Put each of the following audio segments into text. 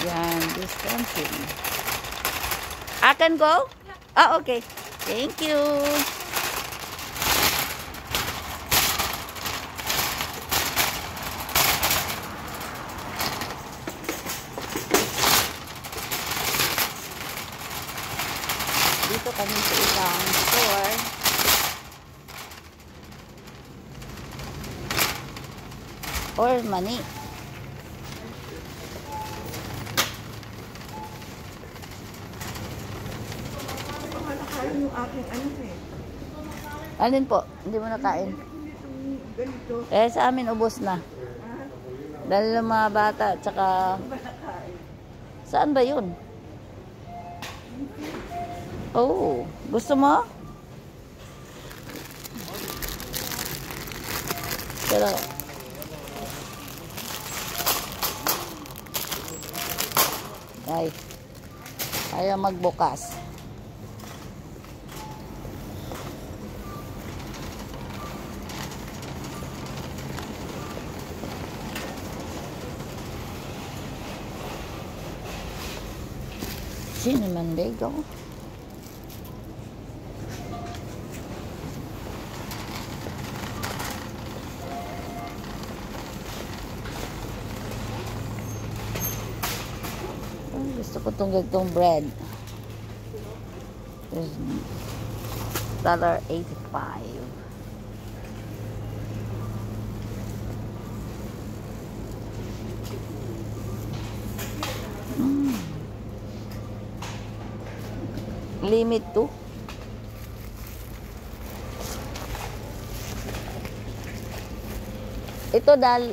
Yan, distancing. I can go? Ah, okay. Thank you. Dito kami sa isang store. Or money. Yung aking ano eh. Alin po? Hindi mo nakain? Eh, sa amin ubos na. Dahil ng mga bata at saka... Saan ba yun? Oh, gusto mo? Pero... Ay, ayaw magbukas. Cinnamon bagel. Gusto ko itong gagtong bread. There's $1.85. Limit to. Ito dahil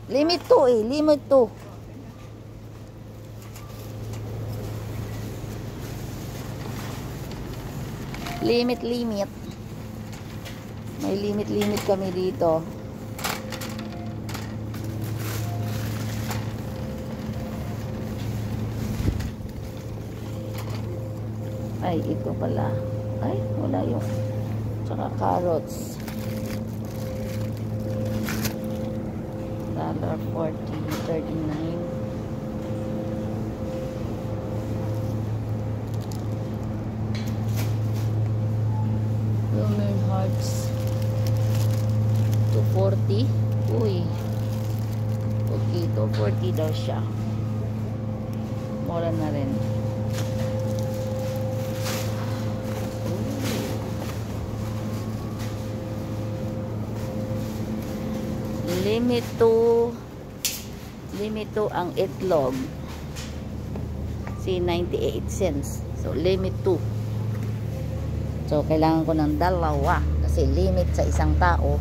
limit to eh. Limit to. Limit. May limit kami dito. Ay, ito pala. Ay, wala yung tsaka carrots. $1.40.39. Lumen hearts $2.40. Uy, okay, $2.40 daw siya. Mura na rin. Limit to ang itlog. Si 98 cents. So, limit to. So, kailangan ko ng dalawa. Kasi limit sa isang tao.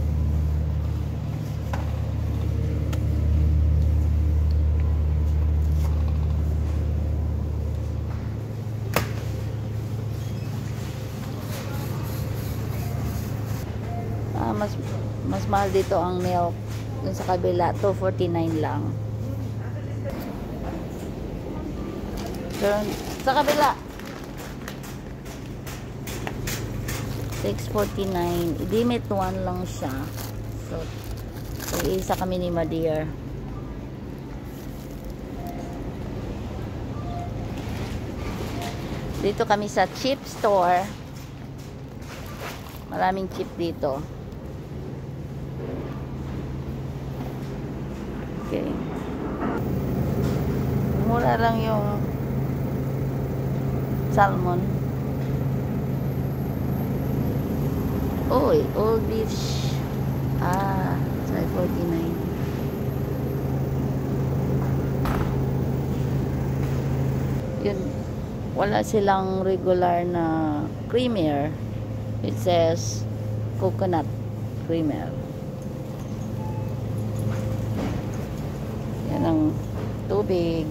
Mas mahal dito ang milk. Dun sa kabila, $2.49 lang. So, sa kabila, $6.49. Limit 1 lang siya. So isa kami ni Madeir. Dito kami sa chip store. Maraming chip dito. Okay. Mura lang yung salmon. Oy, all this. Ah, $5.49. Yun. Wala silang regular na creamer. It says coconut creamer. Yan ang tubig.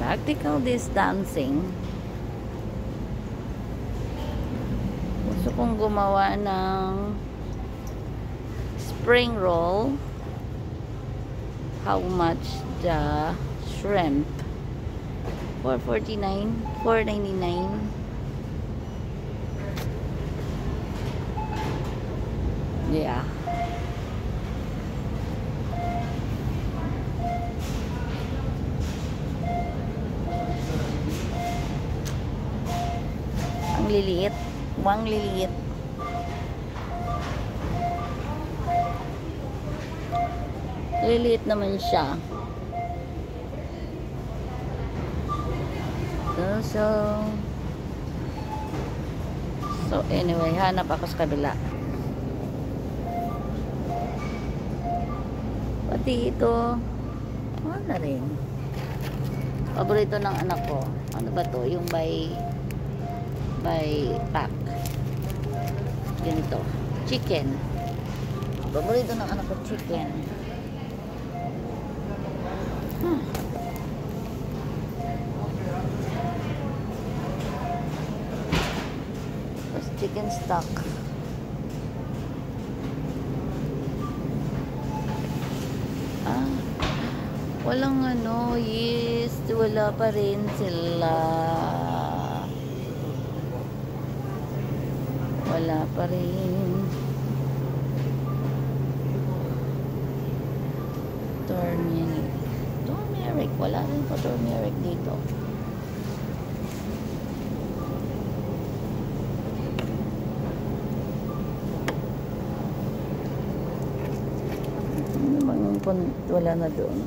Practical distancing. Gusto kong gumawa ng spring roll. How much the shrimp? $4.49, $4.99. Yeah. Ang liliit. Wang liliit. Liliit naman siya. So anyway, hanap ako sa kabila. Pati ito, ano rin. Paborito ng anak ko. Ano ba to? Yung by pack. Ganito. Chicken. Paborito ng anak ko, chicken. Tapos chicken stock. Walang ano, yes, wala pa rin sila. Wala pa rin. Turmeric. Wala rin pa turmeric dito. Wala na doon.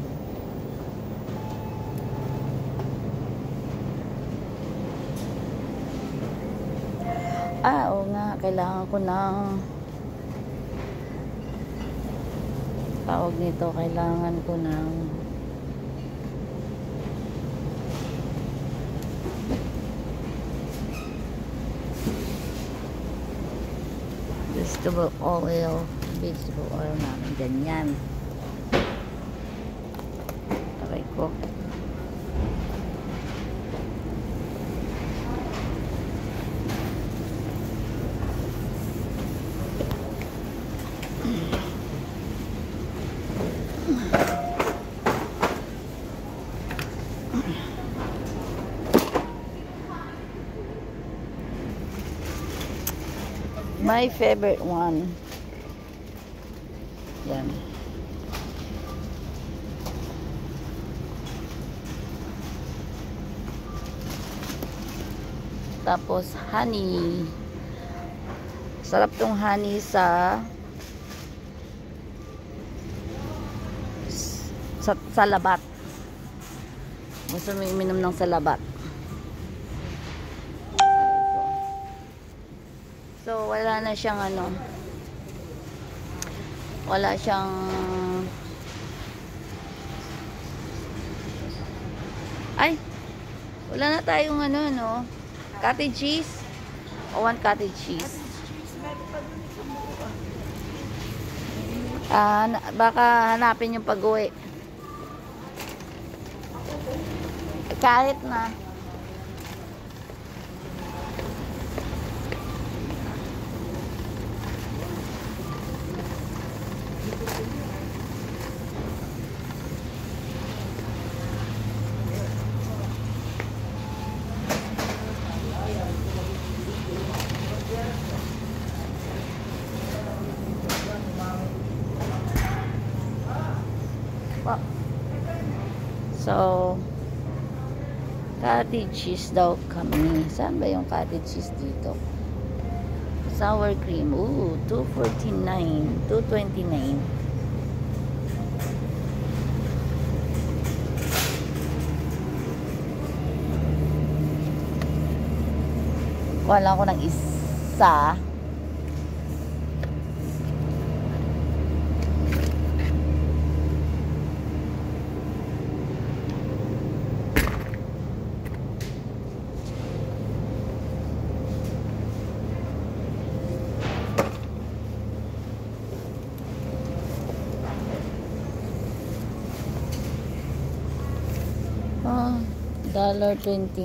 Oo nga, kailangan ko ng tawag nito, kailangan ko ng vegetable oil namin, ganyan. Aray ko. My favorite one. Yan. Tapos honey. Sarap tong honey sa labat. Gusto mo uminom ng salabat. So, wala na siyang ano. Wala siyang ay, wala na tayong ano, no? Cottage cheese. I want cottage cheese. Baka hanapin yung pag-uwi. Kahit na. So, cottage cheese daw kami. Saan ba yung cottage cheese dito? Sour cream. Ooh, $2.49. $2.29. Wala ko ng isa. $1.29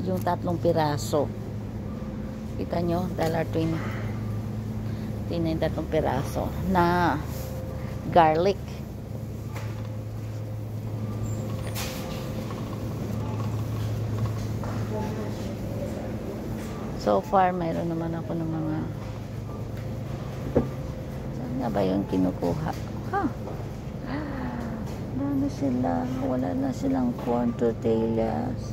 yung tatlong piraso. Kita nyo, $1.29 tatlong piraso na garlic. So far, mayroon naman ako ng mga... Saan nga ba yung kinukuha? Ha? Wala na sila. Wala na silang corn tortillas.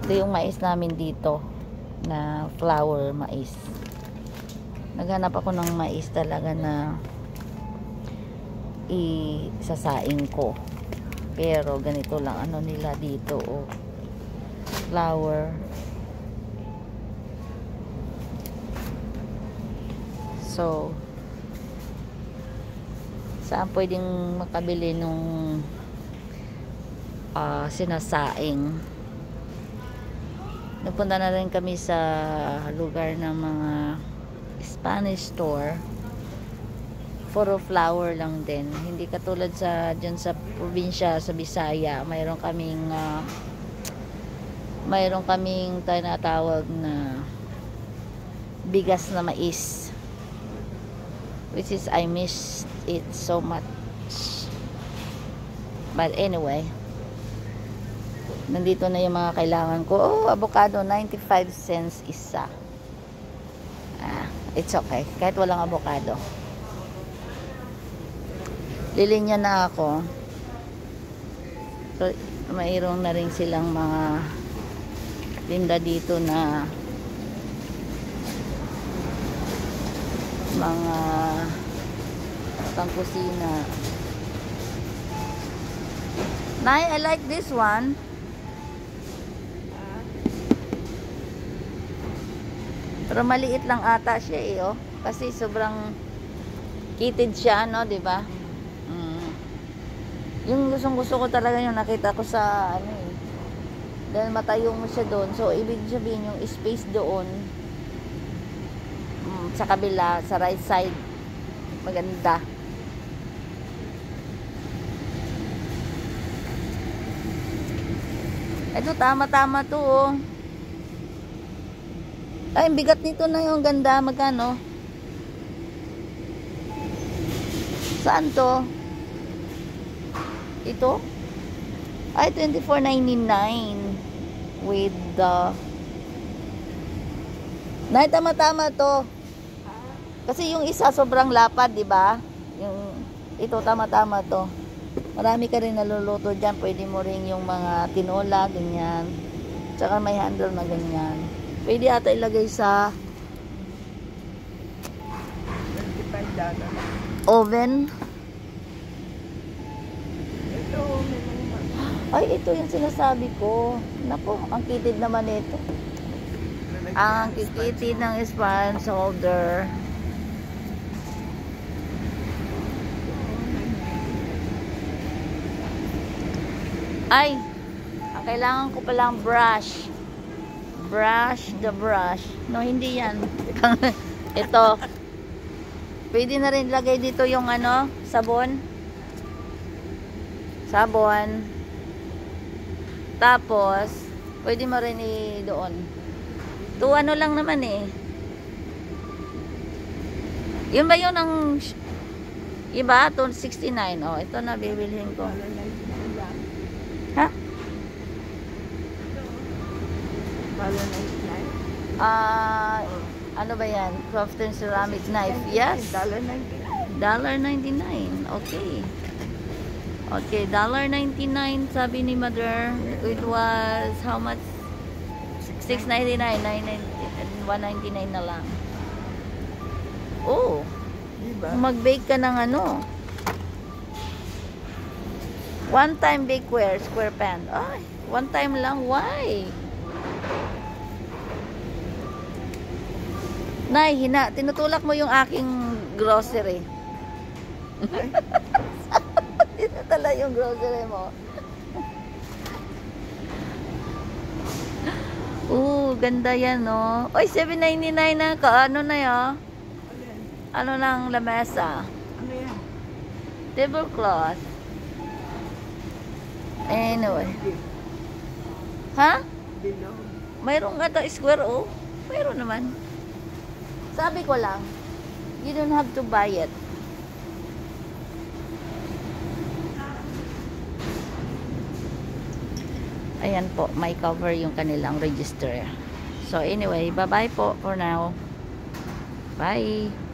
Ito yung mais namin dito na flour mais. Naghanap ako ng mais talaga na isasaing ko. Pero ganito lang ano nila dito, oh. Flour. So, saan pwedeng makabili nung sinasaing? Napunta na rin kami sa lugar ng mga Spanish store. Puro flour lang din. Hindi katulad sa dyan sa probinsya, sa Bisaya. Mayroon kaming tinatawag na bigas na mais. Which is I miss it so much. But anyway, nandito na yung mga kailangan ko. Oh, avocado, 95 cents isa. It's okay. Kahit walang avocado. Lilinya na ako. So, mayroon na rin silang mga tinda dito na mga pangkusina. Nay, I like this one. Pero maliit lang ata siya eh, oh. Kasi sobrang kitid siya, no, 'di ba? Yung gusto ko talaga yung nakita ko sa ano eh. Dahil matayo mo siya doon. So ibig sabihin yung space doon sa kabila, sa right side, maganda. Ito tama-tama to, oh. Ay, bigat nito na yung ganda. Magkano? Saan to? Ito? Ay, $24.99 with the... Nay, tama-tama to. Kasi yung isa sobrang lapad, di ba? Yung ito tama-tama to. Marami ka rin naluluto dyan. Pwede mo rin yung mga tinola, ganyan. Tsaka may handle na ganyan. Pwede ata ilagay sa oven. Ay, ito yung sinasabi ko. Naku, ang kitid naman ito. Ang kikitid ng sponge holder. Ay, ang kailangan ko palang brush. Brush the brush. No, hindi yan. Ito. Pwede na rin lagay dito yung ano, sabon. Sabon. Tapos, pwede mo rin doon. Ito ano lang naman eh. Yun ba yun ang iba? Ito 69. Oh, ito na bibilhin ko. Ha? Ano ba yan? Crafted ceramic knife. Yes. $1.99. Okay. Okay, $1.99 sabi ni Mother. It was how much? $6.99. $1.99 na lang. Oh. Diba? Mag-bake ka ng ano. One time bakeware, square pan. Ay, one time lang. Why? Nay, tinutulak mo yung aking grocery. Dito tala yung grocery mo. Ganda yan, no? Oy, $7.99 na. Ano na yun? Ano ng lamesa? Ano yan? Tablecloth. Anyway. Ha? Mayroon nga to square, oh. Mayroon naman. Sabi ko lang, You don't have to buy it. Ayan po, may cover yung kanilang register. So anyway, bye-bye po for now. Bye!